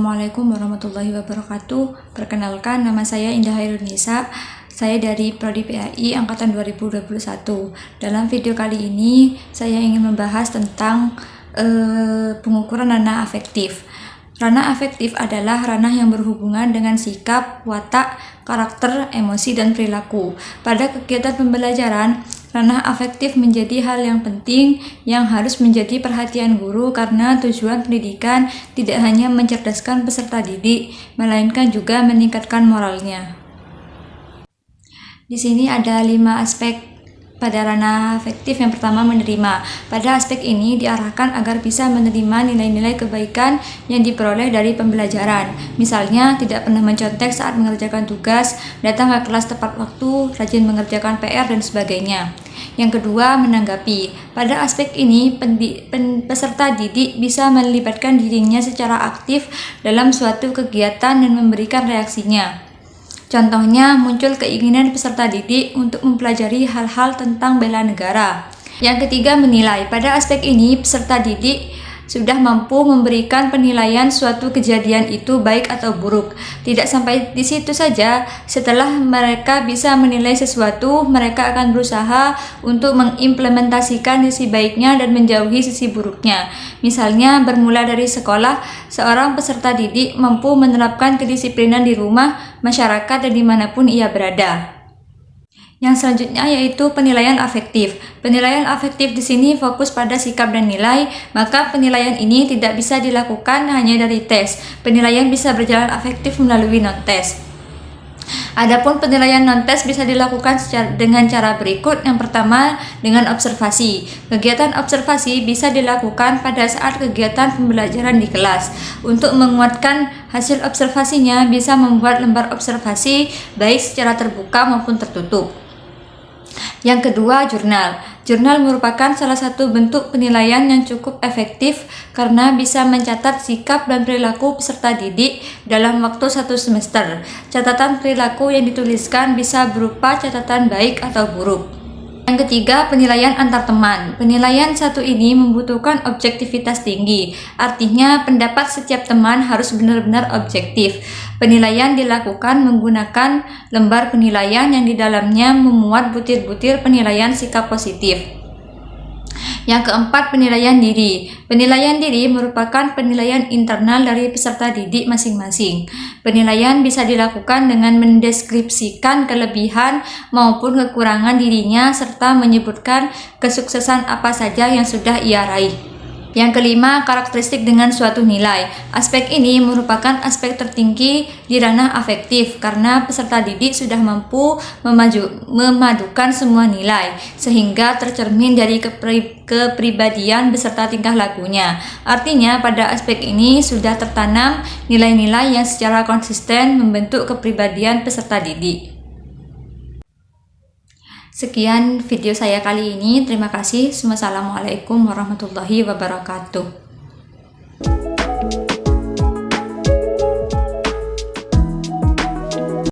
Assalamualaikum warahmatullahi wabarakatuh. Perkenalkan, nama saya Indah Hairunisa. Saya dari Prodi PAI Angkatan 2021. Dalam video kali ini, saya ingin membahas tentang pengukuran ranah afektif. Ranah afektif adalah ranah yang berhubungan dengan sikap, watak, karakter, emosi, dan perilaku. Pada kegiatan pembelajaran, ranah afektif menjadi hal yang penting yang harus menjadi perhatian guru karena tujuan pendidikan tidak hanya mencerdaskan peserta didik, melainkan juga meningkatkan moralnya. Di sini ada 5 aspek pada ranah afektif. Yang pertama, menerima. Pada aspek ini diarahkan agar bisa menerima nilai-nilai kebaikan yang diperoleh dari pembelajaran. Misalnya, tidak pernah mencontek saat mengerjakan tugas, datang ke kelas tepat waktu, rajin mengerjakan PR, dan sebagainya. Yang kedua, menanggapi. Pada aspek ini, peserta didik bisa melibatkan dirinya secara aktif dalam suatu kegiatan dan memberikan reaksinya. Contohnya, muncul keinginan peserta didik untuk mempelajari hal-hal tentang bela negara. Yang ketiga, menilai. Pada aspek ini, peserta didik sudah mampu memberikan penilaian suatu kejadian itu baik atau buruk. Tidak sampai di situ saja, setelah mereka bisa menilai sesuatu, mereka akan berusaha untuk mengimplementasikan sisi baiknya dan menjauhi sisi buruknya. Misalnya, bermula dari sekolah, seorang peserta didik mampu menerapkan kedisiplinan di rumah, masyarakat, dan dimanapun ia berada. Yang selanjutnya yaitu penilaian afektif. Penilaian afektif di sini fokus pada sikap dan nilai, maka penilaian ini tidak bisa dilakukan hanya dari tes. Penilaian bisa berjalan afektif melalui non-tes. Adapun penilaian non-tes bisa dilakukan dengan cara berikut. Yang pertama, dengan observasi. Kegiatan observasi bisa dilakukan pada saat kegiatan pembelajaran di kelas. Untuk menguatkan hasil observasinya, bisa membuat lembar observasi baik secara terbuka maupun tertutup. Yang kedua, jurnal. Jurnal merupakan salah satu bentuk penilaian yang cukup efektif karena bisa mencatat sikap dan perilaku peserta didik dalam waktu 1 semester. Catatan perilaku yang dituliskan bisa berupa catatan baik atau buruk. Yang ketiga, penilaian antar teman. Penilaian satu ini membutuhkan objektivitas tinggi. Artinya, pendapat setiap teman harus benar-benar objektif. Penilaian dilakukan menggunakan lembar penilaian yang di dalamnya memuat butir-butir penilaian sikap positif. Yang keempat, penilaian diri. Penilaian diri merupakan penilaian internal dari peserta didik masing-masing. Penilaian bisa dilakukan dengan mendeskripsikan kelebihan maupun kekurangan dirinya serta menyebutkan kesuksesan apa saja yang sudah ia raih. Yang kelima, karakteristik dengan suatu nilai. Aspek ini merupakan aspek tertinggi di ranah afektif karena peserta didik sudah mampu memadukan semua nilai sehingga tercermin dari kepribadian beserta tingkah lakunya. Artinya, pada aspek ini sudah tertanam nilai-nilai yang secara konsisten membentuk kepribadian peserta didik. Sekian video saya kali ini. Terima kasih. Wassalamualaikum warahmatullahi wabarakatuh.